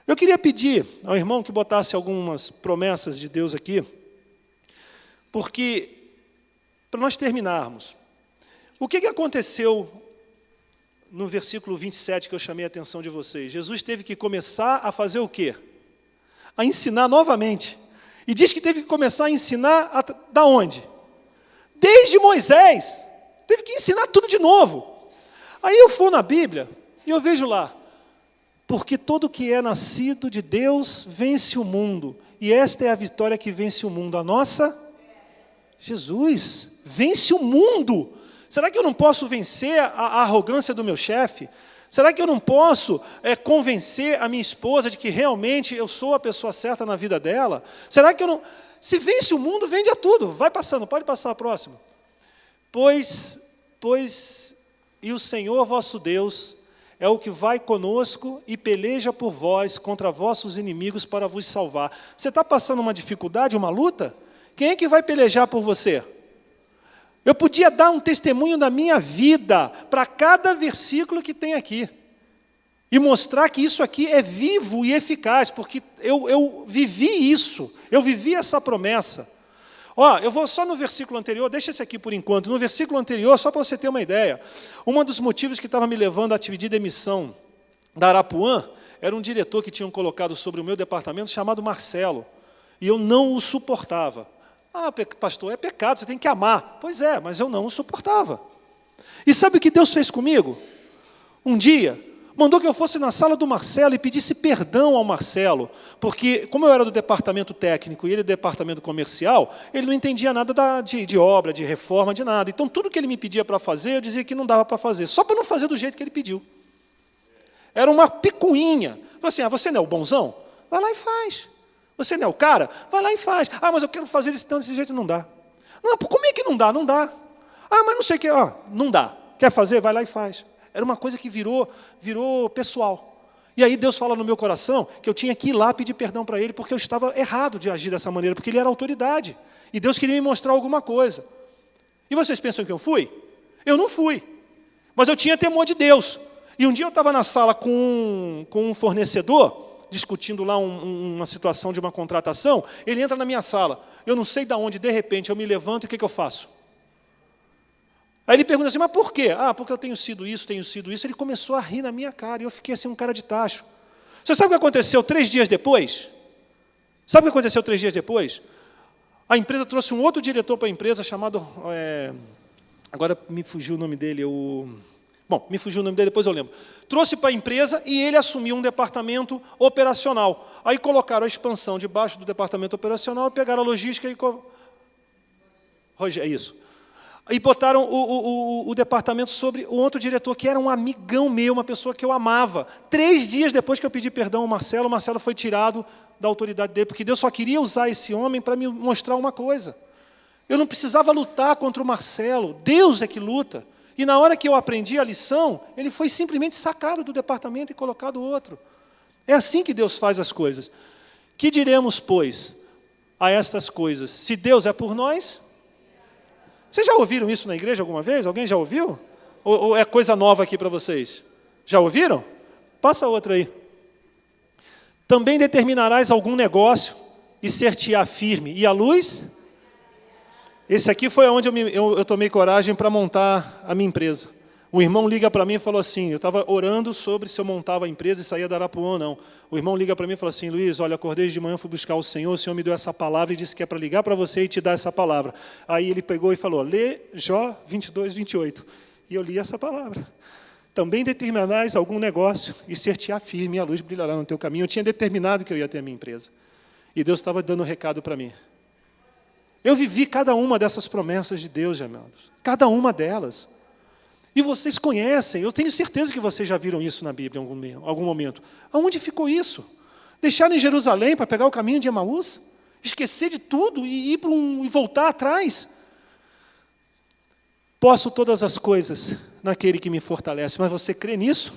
Eu queria pedir ao irmão que botasse algumas promessas de Deus aqui, porque, para nós terminarmos, o que aconteceu no versículo 27 que eu chamei a atenção de vocês? Jesus teve que começar a fazer o quê? A ensinar novamente. E diz que teve que começar a ensinar da onde? Desde Moisés. Teve que ensinar tudo de novo. Aí eu for na Bíblia e eu vejo lá, porque todo que é nascido de Deus vence o mundo. E esta é a vitória que vence o mundo. A nossa? Jesus vence o mundo. Será que eu não posso vencer a arrogância do meu chefe? Será que eu não posso convencer a minha esposa de que realmente eu sou a pessoa certa na vida dela? Será que eu não... Se vence o mundo, vende a tudo. Vai passando, pode passar a próxima. E o Senhor vosso Deus é o que vai conosco e peleja por vós contra vossos inimigos para vos salvar. Você está passando uma dificuldade, uma luta? Quem é que vai pelejar por você? Eu podia dar um testemunho da minha vida para cada versículo que tem aqui. E mostrar que isso aqui é vivo e eficaz, porque eu vivi isso, eu vivi essa promessa. Eu vou só no versículo anterior, deixa esse aqui por enquanto. No versículo anterior, só para você ter uma ideia, um dos motivos que estava me levando a pedir demissão da Arapuã era um diretor que tinham colocado sobre o meu departamento chamado Marcelo, e eu não o suportava. Pastor, é pecado, você tem que amar. Pois é, mas eu não o suportava. E sabe o que Deus fez comigo? Um dia, mandou que eu fosse na sala do Marcelo e pedisse perdão ao Marcelo, porque como eu era do departamento técnico e ele do departamento comercial, ele não entendia nada de obra, de reforma, de nada. Então, tudo que ele me pedia para fazer, eu dizia que não dava para fazer, só para não fazer do jeito que ele pediu. Era uma picuinha. Falei assim, você não é o bonzão? Vai lá e faz. Você não é o cara? Vai lá e faz. Mas eu quero fazer desse jeito, não dá. Não, como é que não dá? Não dá. Mas não sei o que, não dá. Quer fazer? Vai lá e faz. Era uma coisa que virou pessoal. E aí Deus fala no meu coração que eu tinha que ir lá pedir perdão para Ele, porque eu estava errado de agir dessa maneira, porque Ele era autoridade. E Deus queria me mostrar alguma coisa. E vocês pensam que eu fui? Eu não fui. Mas eu tinha temor de Deus. E um dia eu estava na sala com um fornecedor, discutindo lá uma situação de uma contratação, ele entra na minha sala. Eu não sei de onde, de repente, eu me levanto e o que eu faço? Aí ele pergunta assim, mas por quê? Porque eu tenho sido isso. Ele começou a rir na minha cara, e eu fiquei assim, um cara de tacho. Você sabe o que aconteceu 3 dias depois? Sabe o que aconteceu 3 dias depois? A empresa trouxe um outro diretor para a empresa, chamado... agora me fugiu o nome dele, me fugiu o nome dele, depois eu lembro. Trouxe para a empresa e ele assumiu um departamento operacional. Aí colocaram a expansão debaixo do departamento operacional, pegaram a logística e... É isso. E botaram o departamento sobre o outro diretor, que era um amigão meu, uma pessoa que eu amava. 3 dias depois que eu pedi perdão ao Marcelo, o Marcelo foi tirado da autoridade dele, porque Deus só queria usar esse homem para me mostrar uma coisa. Eu não precisava lutar contra o Marcelo, Deus é que luta. E na hora que eu aprendi a lição, ele foi simplesmente sacado do departamento e colocado outro. É assim que Deus faz as coisas. Que diremos, pois, a estas coisas? Se Deus é por nós... Vocês já ouviram isso na igreja alguma vez? Alguém já ouviu? Ou é coisa nova aqui para vocês? Já ouviram? Passa outra aí. Também determinarás algum negócio e ser-te-á firme. E a luz? Esse aqui foi onde eu tomei coragem para montar a minha empresa. O irmão liga para mim e falou assim, eu estava orando sobre se eu montava a empresa e saía da Arapuã ou não. O irmão liga para mim e falou assim, Luiz, olha, acordei de manhã, fui buscar o Senhor me deu essa palavra e disse que é para ligar para você e te dar essa palavra. Aí ele pegou e falou, lê Jó 22, 28. E eu li essa palavra. Também determinarás algum negócio e ser-te-á firme, e a luz brilhará no teu caminho. Eu tinha determinado que eu ia ter a minha empresa. E Deus estava dando um recado para mim. Eu vivi cada uma dessas promessas de Deus, amados. Cada uma delas. E vocês conhecem, eu tenho certeza que vocês já viram isso na Bíblia em algum momento. Aonde ficou isso? Deixaram em Jerusalém para pegar o caminho de Emaús? Esquecer de tudo e e voltar atrás? Posso todas as coisas naquele que me fortalece, mas você crê nisso?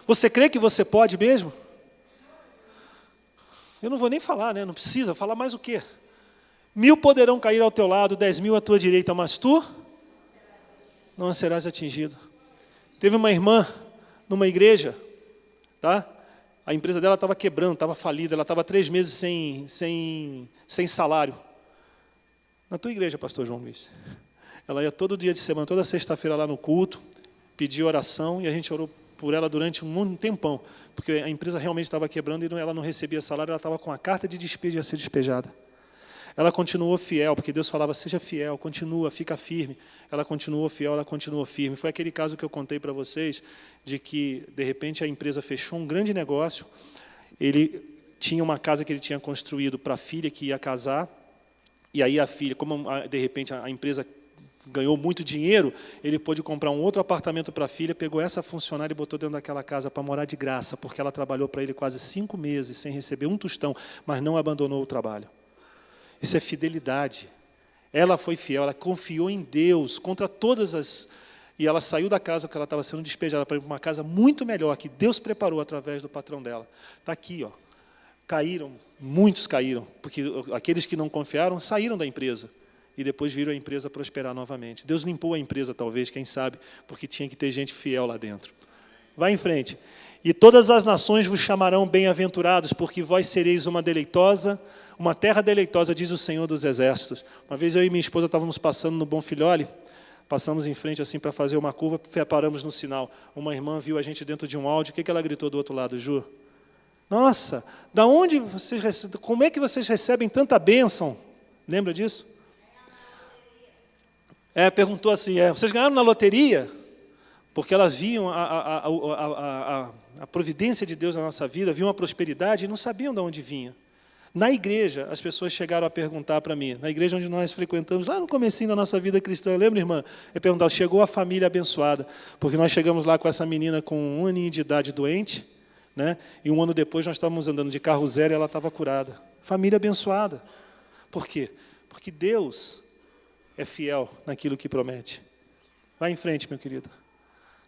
Você crê que você pode mesmo? Eu não vou nem falar, né? Não precisa falar mais o quê? 1000 poderão cair ao teu lado, 10.000 à tua direita, mas tu não serás atingido. Teve uma irmã numa igreja, tá? A empresa dela estava quebrando, estava falida, ela estava 3 meses sem salário. Na tua igreja, pastor João Luiz. Ela ia todo dia de semana, toda sexta-feira lá no culto, pedia oração e a gente orou por ela durante um tempão, porque a empresa realmente estava quebrando e ela não recebia salário, ela estava com a carta de despejo e ia ser despejada. Ela continuou fiel, porque Deus falava, seja fiel, continua, fica firme. Ela continuou fiel, ela continuou firme. Foi aquele caso que eu contei para vocês, de que, de repente, a empresa fechou um grande negócio. Ele tinha uma casa que ele tinha construído para a filha que ia casar, e aí a filha, como de repente a empresa ganhou muito dinheiro, ele pôde comprar um outro apartamento para a filha, pegou essa funcionária e botou dentro daquela casa para morar de graça, porque ela trabalhou para ele quase 5 meses, sem receber um tostão, mas não abandonou o trabalho. Isso é fidelidade. Ela foi fiel, ela confiou em Deus, contra todas as... E ela saiu da casa que ela estava sendo despejada para ir para uma casa muito melhor, que Deus preparou através do patrão dela. Está aqui, ó. Caíram, muitos caíram, porque aqueles que não confiaram saíram da empresa e depois viram a empresa prosperar novamente. Deus limpou a empresa, talvez, quem sabe, porque tinha que ter gente fiel lá dentro. Vai em frente. E todas as nações vos chamarão bem-aventurados, porque vós sereis uma terra deleitosa, diz o Senhor dos Exércitos. Uma vez eu e minha esposa estávamos passando no Bom Filhole, passamos em frente assim para fazer uma curva, paramos no sinal. Uma irmã viu a gente dentro de um Audi, o que ela gritou do outro lado, Ju? Nossa, da onde vocês como é que vocês recebem tanta bênção? Lembra disso? Perguntou assim, vocês ganharam na loteria? Porque elas viam a providência de Deus na nossa vida, viam a prosperidade e não sabiam de onde vinha. Na igreja, as pessoas chegaram a perguntar para mim, na igreja onde nós frequentamos, lá no comecinho da nossa vida cristã, lembra, irmã? Eu perguntava, chegou a família abençoada, porque nós chegamos lá com essa menina com 1 aninho de idade doente, né? E 1 ano depois nós estávamos andando de carro zero e ela estava curada. Família abençoada. Por quê? Porque Deus é fiel naquilo que promete. Vai em frente, meu querido.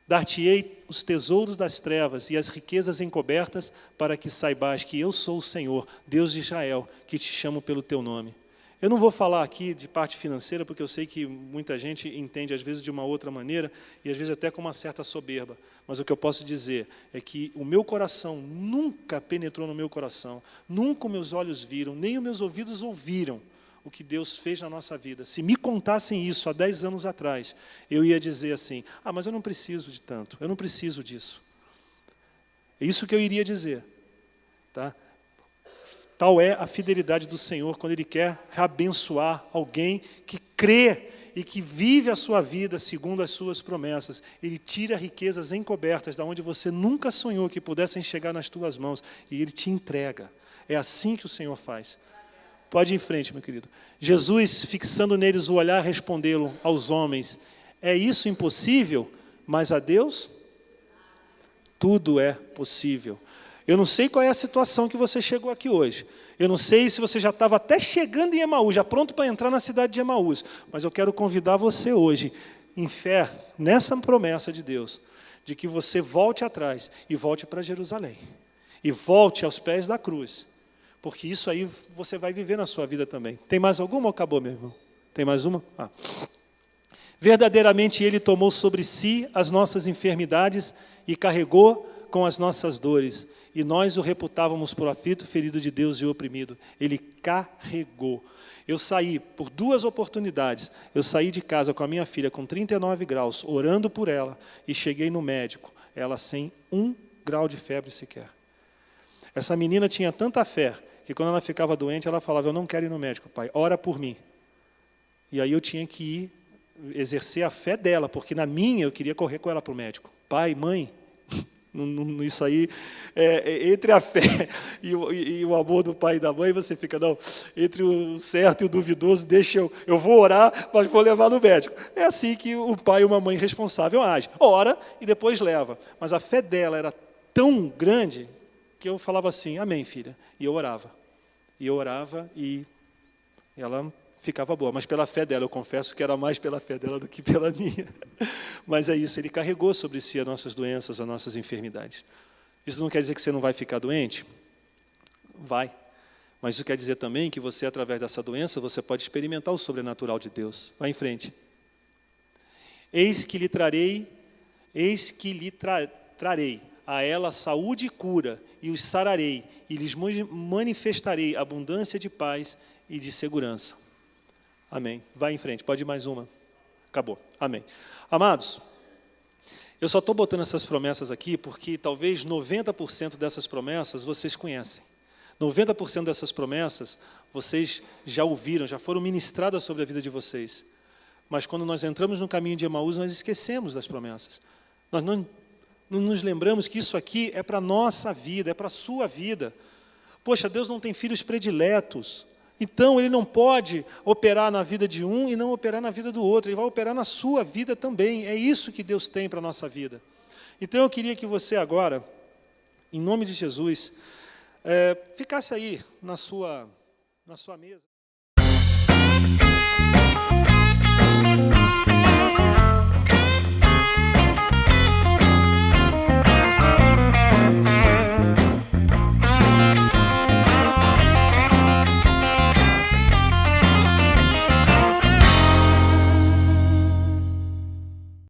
Dar-te-ei os tesouros das trevas e as riquezas encobertas, para que saibas que eu sou o Senhor, Deus de Israel, que te chamo pelo teu nome. Eu não vou falar aqui de parte financeira, porque eu sei que muita gente entende, às vezes, de uma outra maneira, e às vezes até com uma certa soberba. Mas o que eu posso dizer é que o meu coração nunca penetrou no meu coração, nunca os meus olhos viram, nem os meus ouvidos ouviram o que Deus fez na nossa vida. Se me contassem isso há 10 anos atrás, eu ia dizer assim, mas eu não preciso de tanto, eu não preciso disso. É isso que eu iria dizer. Tá? Tal é a fidelidade do Senhor quando Ele quer abençoar alguém que crê e que vive a sua vida segundo as suas promessas. Ele tira riquezas encobertas, da onde você nunca sonhou que pudessem chegar nas tuas mãos, e Ele te entrega. É assim que o Senhor faz. Pode ir em frente, meu querido. Jesus, fixando neles o olhar, respondeu aos homens, é isso impossível? Mas a Deus, tudo é possível. Eu não sei qual é a situação que você chegou aqui hoje. Eu não sei se você já estava até chegando em Emaús, já pronto para entrar na cidade de Emaús. Mas eu quero convidar você hoje, em fé, nessa promessa de Deus, de que você volte atrás e volte para Jerusalém. E volte aos pés da cruz. Porque isso aí você vai viver na sua vida também. Tem mais alguma ou acabou, meu irmão? Tem mais uma? Verdadeiramente Ele tomou sobre si as nossas enfermidades e carregou com as nossas dores. E nós o reputávamos por aflito, ferido de Deus e oprimido. Ele carregou. Eu saí, por 2 oportunidades, eu saí de casa com a minha filha com 39 graus, orando por ela, e cheguei no médico, ela sem 1 grau de febre sequer. Essa menina tinha tanta fé, que quando ela ficava doente, ela falava, eu não quero ir no médico, pai, ora por mim. E aí eu tinha que ir exercer a fé dela, porque na minha eu queria correr com ela para o médico. Pai, mãe, isso aí, entre a fé e o amor do pai e da mãe, você fica, não, entre o certo e o duvidoso, deixa eu vou orar, mas vou levar no médico. É assim que o pai e uma mãe responsável age. Ora e depois leva. Mas a fé dela era tão grande que eu falava assim, amém, filha. E eu orava. E ela ficava boa. Mas pela fé dela, eu confesso que era mais pela fé dela do que pela minha. Mas é isso, Ele carregou sobre si as nossas doenças, as nossas enfermidades. Isso não quer dizer que você não vai ficar doente? Vai. Mas isso quer dizer também que você, através dessa doença, você pode experimentar o sobrenatural de Deus. Vai em frente. Eis que lhe trarei a ela saúde e cura, e os sararei, e lhes manifestarei abundância de paz e de segurança. Amém. Vai em frente, pode ir mais uma. Acabou. Amém. Amados, eu só estou botando essas promessas aqui porque talvez 90% dessas promessas vocês conhecem. 90% dessas promessas vocês já ouviram, já foram ministradas sobre a vida de vocês. Mas quando nós entramos no caminho de Emaús, nós esquecemos das promessas. Nós não nos lembramos que isso aqui é para a nossa vida, é para a sua vida. Poxa, Deus não tem filhos prediletos. Então, ele não pode operar na vida de um e não operar na vida do outro. Ele vai operar na sua vida também. É isso que Deus tem para a nossa vida. Então, eu queria que você agora, em nome de Jesus, ficasse aí na sua mesa.